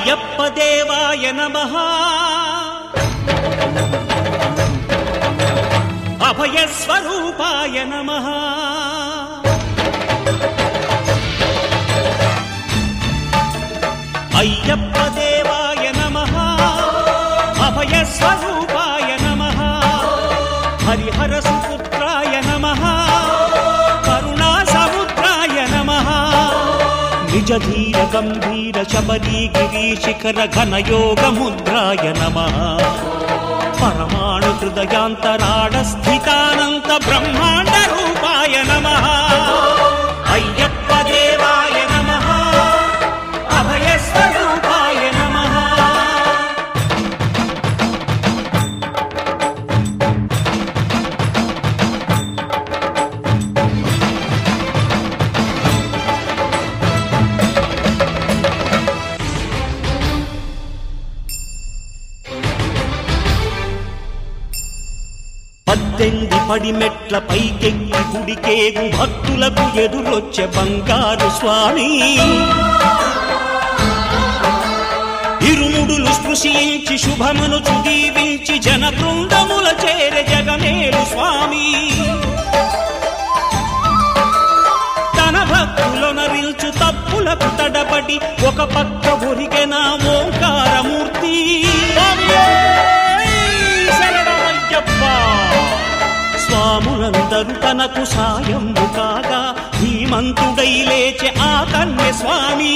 అయ్యప్ప దేవాయ నమః అభయ స్వరూపాయ నమః అయ్యప్ప దేవాయ నమః అభయ స్వరూపాయ నమః హరిహర సుపుత్రాయ నమః కరుణా సముద్రాయ నమః నిజ ధీర గంభీర శబరీ గిరి శిఖర ఘన యోగ ముద్రాయ నమః పరమాణు హృదయాంతరాళ స్థితానంత బ్రహ్మాండ రూపాయ నమః అయ్యప్ప దేవాయ నమః అభయ స్వరూపాయ నమః పద్దెంది పడిమెట్ల పైకెక్కి గుడికేగు భక్తులకు ఎదురొచ్చే బంగారు స్వామి ఇరుముడులు స్పృశించి శుభమును చుదీవించి జన బృందముల చేరే జగమేలు స్వామి తన భక్తులొనరిల్చు తప్పులకు తడబడి ఒక పక్క ఒరిగెన ఓంకారమూర్తి స్వాములందరూ తనకు సాయము కాగా ధీమంతుడై లేచే ఆ కన్య స్వామి